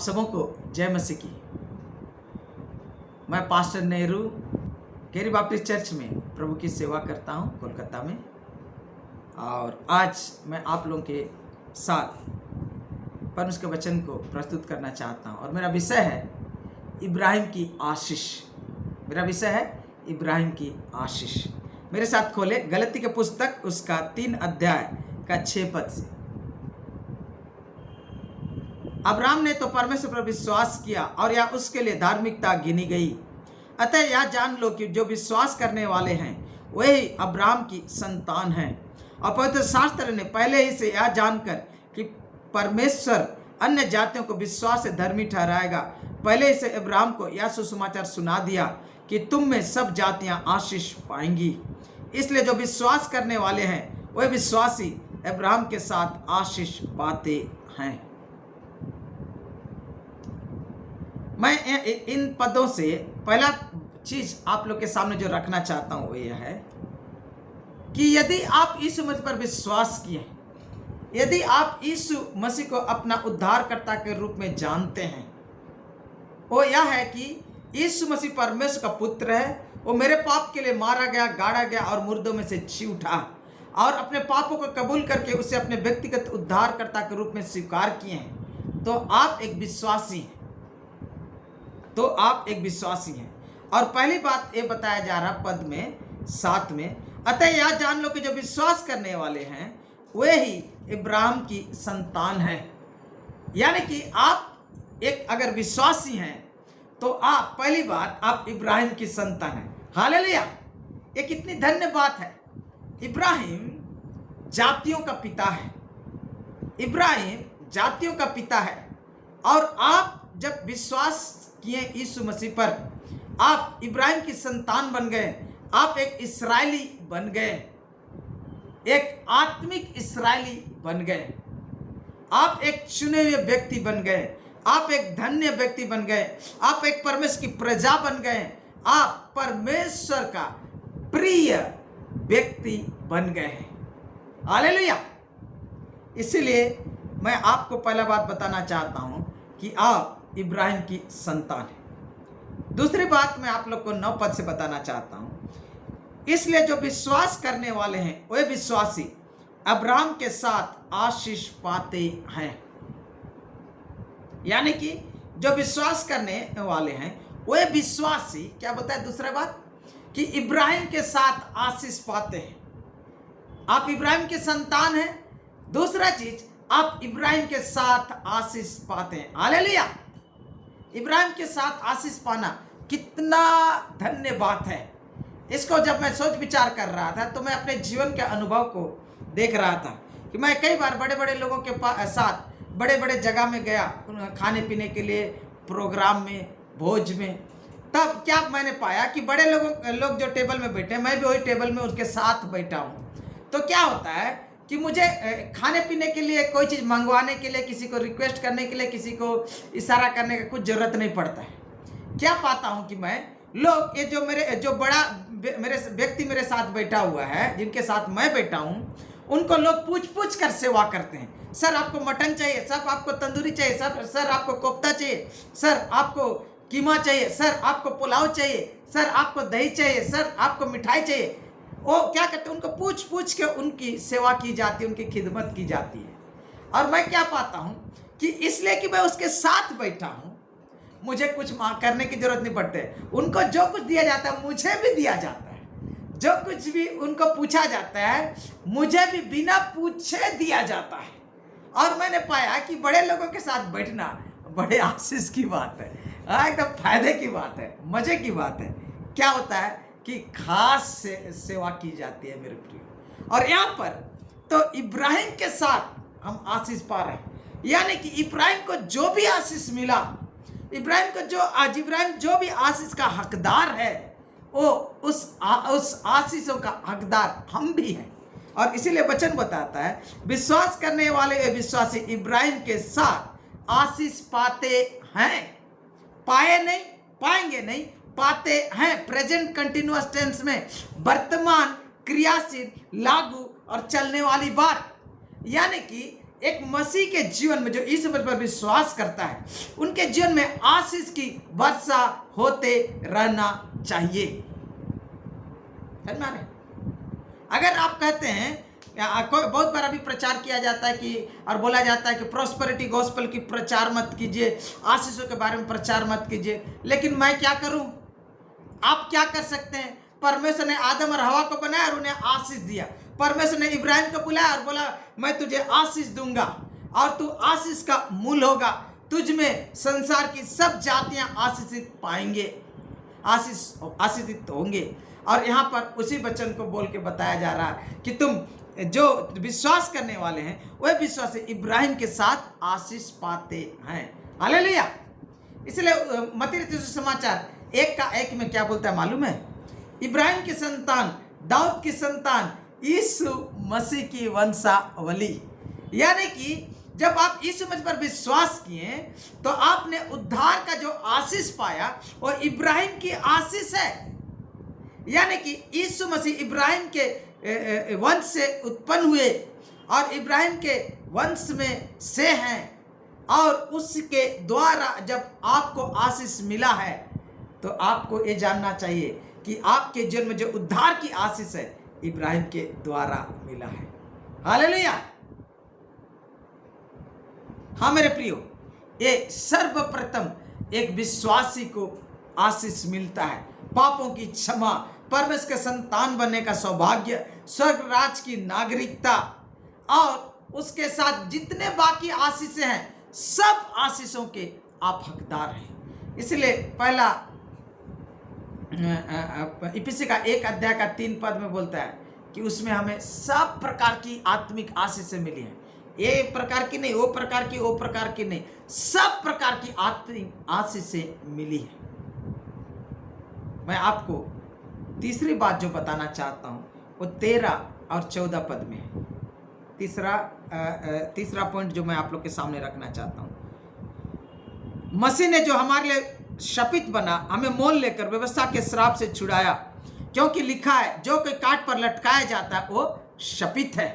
सबों को जय मसीह की। मैं पास्टर नेहरू केरी बाप्टिस्ट चर्च में प्रभु की सेवा करता हूं कोलकाता में, और आज मैं आप लोगों के साथ परमेश्वर के वचन को प्रस्तुत करना चाहता हूं। और मेरा विषय है इब्राहिम की आशीष। मेरा विषय है इब्राहिम की आशीष। मेरे साथ खोले गलती के पुस्तक उसका 3 अध्याय का 6 पद से। अब्राहम ने तो परमेश्वर पर विश्वास किया और यह उसके लिए धार्मिकता गिनी गई। अतः यह जान लो कि जो विश्वास करने वाले हैं वही अब्राहम की संतान हैं। और पवित्र शास्त्र ने पहले ही से यह जानकर कि परमेश्वर अन्य जातियों को विश्वास से धर्मी ठहराएगा, पहले ही से अब्राहम को यह सुसमाचार सुना दिया कि तुम में सब जातियां आशीष पाएंगी। इसलिए जो विश्वास करने वाले हैं वह विश्वासी अब्राहम के साथ आशीष पाते हैं। मैं इन पदों से पहला चीज आप लोग के सामने जो रखना चाहता हूं वो यह है कि यदि आप यीशु मसीह पर विश्वास किए, यदि आप यीशु मसीह को अपना उद्धारकर्ता के रूप में जानते हैं, वो यह है कि यीशु मसीह परमेश्वर का पुत्र है। वो मेरे पाप के लिए मारा गया, गाड़ा गया और मुर्दों में से जी उठा, और अपने पापों को कबूल करके उसे अपने व्यक्तिगत उद्धारकर्ता के रूप में स्वीकार किए हैं, तो आप एक विश्वासी हैं। और पहली बात ये बताया जा रहा पद में 7 में, अतः यह जान लो कि जो विश्वास करने वाले हैं वे ही इब्राहिम की संतान है। यानी कि आप एक अगर विश्वासी हैं तो आप पहली बात आप इब्राहिम की संतान हैं। हालेलुया! ये कितनी धन्य बात है। इब्राहिम जातियों का पिता है। इब्राहिम जातियों का पिता है। और आप जब विश्वास किए यीशु मसीह पर, आप इब्राहिम की संतान बन गए। आप एक इस्राएली बन गए, एक आत्मिक इस्राएली बन गए। आप एक चुने हुए व्यक्ति बन गए। आप एक धन्य व्यक्ति बन गए। आप एक परमेश्वर की प्रजा बन गए। आप परमेश्वर का प्रिय व्यक्ति बन गए हैं। हालेलुया! इसीलिए मैं आपको पहला बात बताना चाहता हूं कि आप इब्राहिम की संतान है। दूसरी बात मैं आप लोग को 9 पद से बताना चाहता हूं, इसलिए जो विश्वास करने वाले हैं वे विश्वासी अब्राहम के साथ आशीष पाते हैं। यानी कि जो विश्वास करने वाले हैं वे विश्वासी क्या बताया दूसरा बात कि इब्राहिम के साथ आशीष पाते हैं। आप इब्राहिम के संतान हैं। दूसरा चीज, आप इब्राहिम के साथ आशीष पाते हैं। हालेलुया! इब्राहिम के साथ आशीष पाना कितना धन्य बात है। इसको जब मैं सोच विचार कर रहा था तो मैं अपने जीवन के अनुभव को देख रहा था कि मैं कई बार बड़े बड़े लोगों के साथ बड़े बड़े जगह में गया, खाने पीने के लिए, प्रोग्राम में, भोज में। तब क्या मैंने पाया कि बड़े लोग जो टेबल में बैठे, मैं भी वही टेबल में उसके साथ बैठा हूँ। तो क्या होता है कि मुझे खाने पीने के लिए कोई चीज़ मंगवाने के लिए, किसी को रिक्वेस्ट करने के लिए, किसी को इशारा करने का कुछ ज़रूरत नहीं पड़ता है। क्या पाता हूँ कि मैं लोग ये जो बड़ा मेरे व्यक्ति मेरे साथ बैठा हुआ है, जिनके साथ मैं बैठा हूँ, उनको लोग पूछ कर सेवा करते हैं। सर आपको मटन चाहिए, सर आपको तंदूरी चाहिए, सर आपको कोफ्ता चाहिए, सर आपको कीमा चाहिए, सर आपको पुलाव चाहिए, सर आपको दही चाहिए, सर आपको मिठाई चाहिए। वो क्या करते हैं, उनको पूछ के उनकी सेवा की जाती है, उनकी खिदमत की जाती है। और मैं क्या पाता हूँ कि इसलिए कि मैं उसके साथ बैठा हूँ, मुझे कुछ करने की जरूरत नहीं पड़ती। उनको जो कुछ दिया जाता है मुझे भी दिया जाता है। जो कुछ भी उनको पूछा जाता है मुझे भी बिना पूछे दिया जाता है। और मैंने पाया कि बड़े लोगों के साथ बैठना बड़े आशीष की बात है, एकदम फायदे की बात है, मजे की बात है। क्या होता है कि खास सेवा की जाती है मेरे प्रिय। और यहाँ पर तो इब्राहिम के साथ हम आशीष पा रहे हैं। यानी कि इब्राहिम को जो भी आशीष मिला, इब्राहिम जो भी आशीष का हकदार है, वो उस आशीषों का हकदार हम भी हैं। और इसीलिए वचन बताता है विश्वास करने वाले विश्वासी इब्राहिम के साथ आशीष पाते हैं। पाए नहीं, पाएंगे नहीं, पाते हैं। प्रेजेंट कंटिन्यूअस टेंस में वर्तमान क्रियाशील, लागू और चलने वाली बात। यानी कि एक मसीह के जीवन में जो यीशु मसीह पर विश्वास करता है, उनके जीवन में आशीष की वर्षा होते रहना चाहिए। समझ में आ रहा है? अगर आप कहते हैं, कोई बहुत बार अभी प्रचार किया जाता है कि और बोला जाता है कि प्रॉस्पेरिटी गॉस्पेल की प्रचार मत कीजिए, आशीषों के बारे में प्रचार मत कीजिए, लेकिन मैं क्या करूं? आप क्या कर सकते हैं? परमेश्वर ने आदम और हवा को बनाया और उन्हें आशीष दिया। परमेश्वर ने इब्राहिम को बुलाया और बोला मैं तुझे आशीष दूंगा और तू आशीष का मूल होगा, तुझ में संसार की सब जातियां आशीषित पाएंगे, आशीषित होंगे। और यहाँ पर उसी वचन को बोल के बताया जा रहा है कि तुम जो विश्वास करने वाले हैं वह विश्वासी इब्राहिम के साथ आशीष पाते हैं। हालेलुया। इसलिए मत्ती रचित सुसमाचार 1:1 में क्या बोलता है मालूम है? इब्राहिम की संतान, दाऊद की संतान, यीशु मसीह की वंशावली। यानी कि जब आप यीशु मसीह पर विश्वास किए तो आपने उद्धार का जो आशीष पाया वो इब्राहिम की आशीष है। यानी कि यीशु मसीह इब्राहिम के वंश से उत्पन्न हुए और इब्राहिम के वंश में से हैं, और उसके द्वारा जब आपको आशीष मिला है तो आपको ये जानना चाहिए कि आपके जीवन में जो उद्धार की आशीष है इब्राहिम के द्वारा मिला है। हालेलुया। हाँ मेरे प्रियो, ये सर्वप्रथम एक विश्वासी को आशीष मिलता है, पापों की क्षमा, परमेश्वर के संतान बनने का सौभाग्य, स्वर्ग राज की नागरिकता, और उसके साथ जितने बाकी आशीषें हैं सब आशीषों के आप हकदार हैं। इसलिए पहला इफिसी का 1:3 में बोलता है कि उसमें हमें सब प्रकार की आत्मिक आशीषें मिली हैं। ये प्रकार की नहीं, वो प्रकार की, वो प्रकार की नहीं, सब प्रकार की आत्मिक आशीषें मिली है। मैं आपको तीसरी बात जो बताना चाहता हूं वो 13 और 14 पद में है। तीसरा पॉइंट जो मैं आप लोग के सामने रखना चाहता हूं, मसीह ने जो हमारे लिए शपित बना, हमें मोल लेकर व्यवस्था के श्राप से छुड़ाया, क्योंकि लिखा है जो कोई काट पर लटकाया जाता है वो शपित है।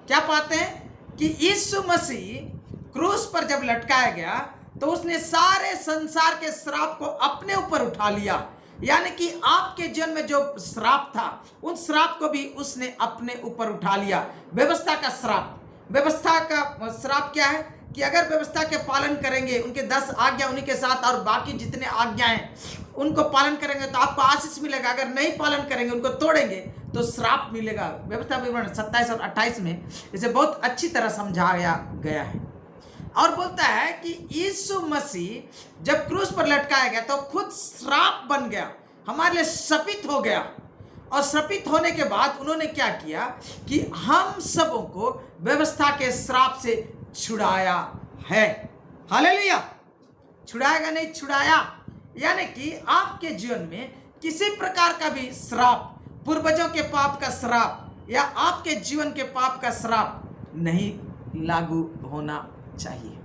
क्या पाते हैं कि यीशु मसीह क्रूस पर जब लटकाया गया तो उसने सारे संसार के श्राप को अपने ऊपर उठा लिया। यानी कि आपके जीवन में जो श्राप था उन श्राप को भी उसने अपने ऊपर उठा लिया। व्यवस्था का श्राप, व्यवस्था का श्राप क्या है कि अगर व्यवस्था के पालन करेंगे, उनके 10 आज्ञा उन्हीं के साथ और बाकी जितने आज्ञा हैं उनको पालन करेंगे तो आपको आशीष मिलेगा। अगर नहीं पालन करेंगे, उनको तोड़ेंगे तो श्राप मिलेगा। व्यवस्था विवरण 27 और 28 में इसे बहुत अच्छी तरह समझाया गया है और बोलता है कि यीशु मसीह जब क्रूस पर लटकाया गया तो खुद श्राप बन गया, हमारे लिए शपित हो गया। और शपित होने के बाद उन्होंने क्या किया कि हम सबों को व्यवस्था के श्राप से छुड़ाया है। हालेलुया। छुड़ाएगा नहीं, छुड़ाया। यानी कि आपके जीवन में किसी प्रकार का भी श्राप, पूर्वजों के पाप का श्राप या आपके जीवन के पाप का श्राप नहीं लागू होना चाहिए।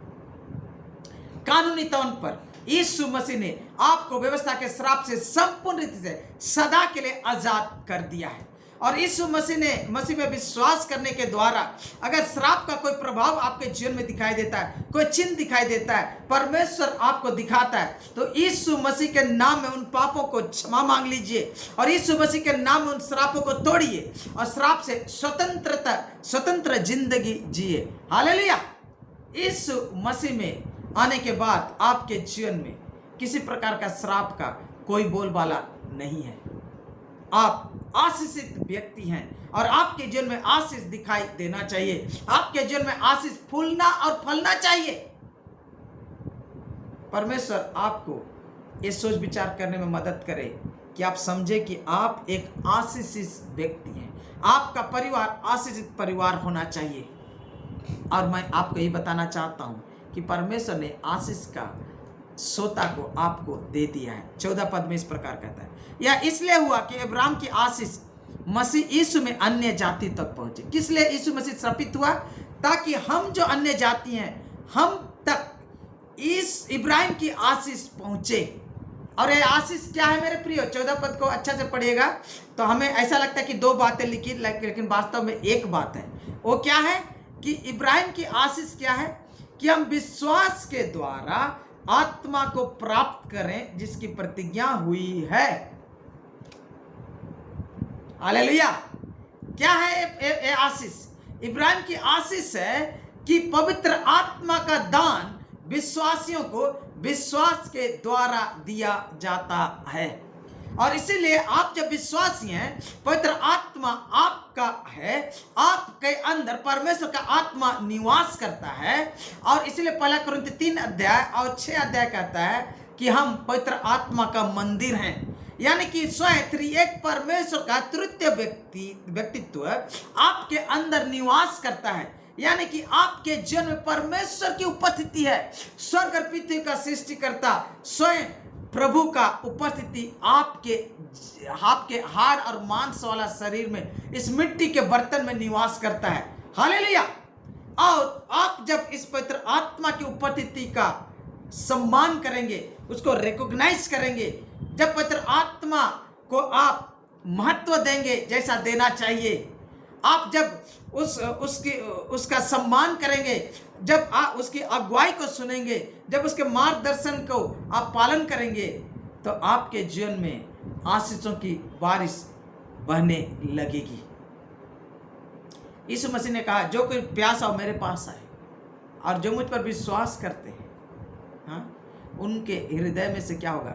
कानूनी तौर पर यीशु मसीह ने आपको व्यवस्था के श्राप से संपूर्ण रीति से सदा के लिए आजाद कर दिया है। और यीशु मसीह में विश्वास करने के द्वारा अगर श्राप का कोई प्रभाव आपके जीवन में दिखाई देता है, कोई चिन्ह दिखाई देता है, परमेश्वर आपको दिखाता है, तो यीशु मसीह के नाम में उन पापों को क्षमा मांग लीजिए और यीशु मसीह के नाम में उन श्रापों को तोड़िए और श्राप से स्वतंत्र जिंदगी जिए। हालेलुया। यीशु मसीह में आने के बाद आपके जीवन में किसी प्रकार का श्राप का कोई बोलबाला नहीं है। आप आशीषित व्यक्ति हैं और आपके जीवन में आशीष दिखाई देना चाहिए। आपके जीवन में आशीष फूलना और फलना चाहिए। परमेश्वर आपको ये सोच विचार करने में मदद करे कि आप समझे कि आप एक आशीषित व्यक्ति हैं। आपका परिवार आशीषित परिवार होना चाहिए। और मैं आपको ये बताना चाहता हूं कि परमेश्वर ने आशीष का सोता को आपको दे दिया है। 14 पद में इस प्रकार कहता है, यह इसलिए हुआ कि अब्राहम की आशीष मसीह यीशु में अन्य जाति तक पहुंचे। किस लिए यीशु मसीह श्रापित हुआ? ताकि हम जो अन्य जाति हैं हम तक इस इब्राहिम की आशीष पहुंचे। और ये आशीष क्या है मेरे प्रियो? 14 पद को अच्छा से पढ़िएगा तो हमें ऐसा लगता है कि 2 बातें लिखी, लेकिन वास्तव में एक बात है। वो क्या है कि इब्राहिम की आशीष क्या है कि हम विश्वास के द्वारा आत्मा को प्राप्त करें जिसकी प्रतिज्ञा हुई है। हालेलुया। क्या है ये आशीष? इब्राहिम की आशीष है कि पवित्र आत्मा का दान विश्वासियों को विश्वास के द्वारा दिया जाता है। और इसीलिए आप जब विश्वासी हैं, पवित्र आत्मा आपका है, आपके अंदर परमेश्वर का आत्मा निवास करता है। और इसीलिए 1 कुरिन्थी 3 अध्याय और 6 अध्याय कहता है कि हम पवित्र आत्मा का मंदिर हैं। यानी कि स्वयं त्रिएक परमेश्वर का तृतीय व्यक्तित्व आपके अंदर निवास करता है। यानी कि आपके जीवन में परमेश्वर की उपस्थिति है। स्वर्ग और पृथ्वी का सृष्टिकर्ता स्वयं प्रभु का उपस्थिति आपके हाड़ और मांस वाला शरीर में, इस मिट्टी के बर्तन में निवास करता है। हालेलुया। और आप जब इस पवित्र आत्मा की उपस्थिति का सम्मान करेंगे, उसको रिकॉग्नाइज करेंगे, जब पवित्र आत्मा को आप महत्व देंगे जैसा देना चाहिए, आप जब उसका सम्मान करेंगे, जब आप उसकी अगुवाई को सुनेंगे, जब उसके मार्गदर्शन को आप पालन करेंगे, तो आपके जीवन में आशीषों की बारिश बहने लगेगी। यीशु मसीह ने कहा, जो कोई प्यासा हो मेरे पास आए और जो मुझ पर विश्वास करते हैं, हाँ, उनके हृदय में से क्या होगा?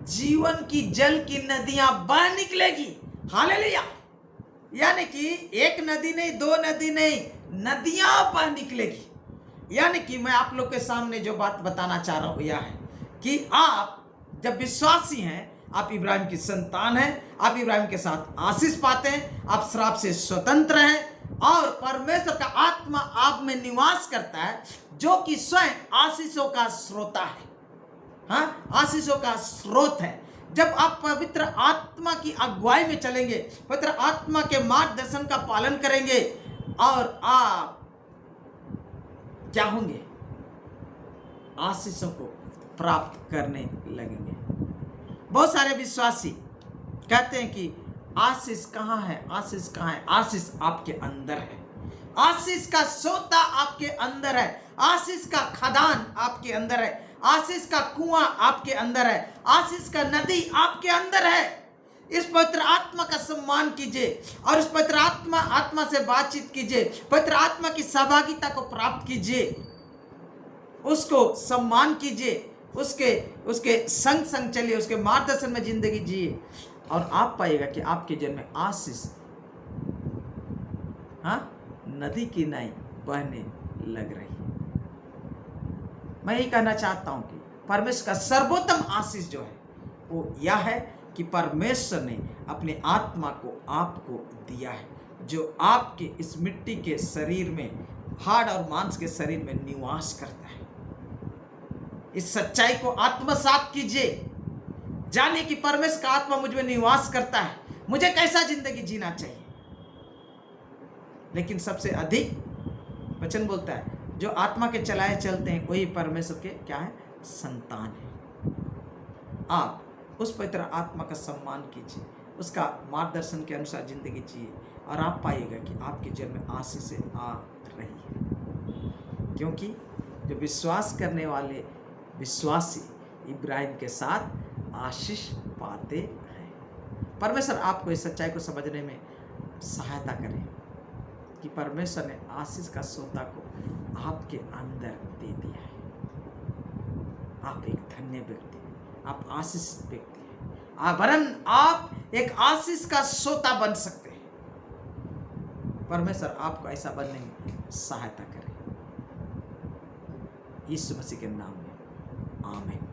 जीवन की जल की नदियां बह निकलेगी। हालेलुया। यानी कि एक नदी नहीं, दो नदी नहीं, नदियां बह निकलेगी। यानी कि मैं आप लोग के सामने जो बात बताना चाह रहा हूं यह है कि आप जब विश्वासी हैं, आप इब्राहिम की संतान हैं, आप इब्राहिम के साथ आशीष पाते हैं, आप श्राप से स्वतंत्र हैं और परमेश्वर का आत्मा आप में निवास करता है, जो कि स्वयं आशीषों का श्रोता है। हाँ, आशीषों का स्रोत है। जब आप पवित्र आत्मा की अगुवाई में चलेंगे, पवित्र आत्मा के मार्गदर्शन का पालन करेंगे और आप क्या होंगे? आशीषों को प्राप्त करने लगेंगे। बहुत सारे विश्वासी कहते हैं कि आशीष कहाँ है? आशीष कहाँ है? आशीष आपके अंदर है। आशीष का सोता आपके अंदर है। आशीष का खदान आपके अंदर है। आशीष का कुआं आपके अंदर है। आशीष का नदी आपके अंदर है। इस पवित्र आत्मा का सम्मान कीजिए और इस पवित्र आत्मा से बातचीत कीजिए। पवित्र आत्मा की सहभागिता को प्राप्त कीजिए, उसको सम्मान कीजिए, उसके संग चलिए, उसके मार्गदर्शन में जिंदगी जिए और आप पाइएगा कि आपके जीवन में आशीष, हाँ, नदी की नाई बहने लग रही है। मैं यही कहना चाहता हूं कि परमेश्वर का सर्वोत्तम आशीष जो है वो यह है कि परमेश्वर ने अपने आत्मा को आपको दिया है, जो आपके इस मिट्टी के शरीर में, हाड़ और मांस के शरीर में निवास करता है। इस सच्चाई को आत्मसात कीजिए, जानिए कि परमेश्वर का आत्मा मुझ में निवास करता है, मुझे कैसा जिंदगी जीना चाहिए। लेकिन सबसे अधिक वचन बोलता है, जो आत्मा के चलाए चलते हैं वही परमेश्वर के क्या है? संतान है। आप उस पवित्र आत्मा का सम्मान कीजिए, उसका मार्गदर्शन के अनुसार जिंदगी जिए और आप पाइएगा कि आपके जीवन में आशीष आ रही है। क्योंकि जो विश्वास करने वाले विश्वासी इब्राहिम के साथ आशीष पाते हैं। परमेश्वर आपको इस सच्चाई को समझने में सहायता करे कि परमेश्वर ने आशीष का सोता को आपके अंदर दे दिया है। आप एक धन्य व्यक्ति हैं, आप आशीषित व्यक्ति हैं, वरन आप एक आशीष का सोता बन सकते हैं। परमेश्वर आपको ऐसा बनने में सहायता करे। यीशु मसीह के नाम में आमीन।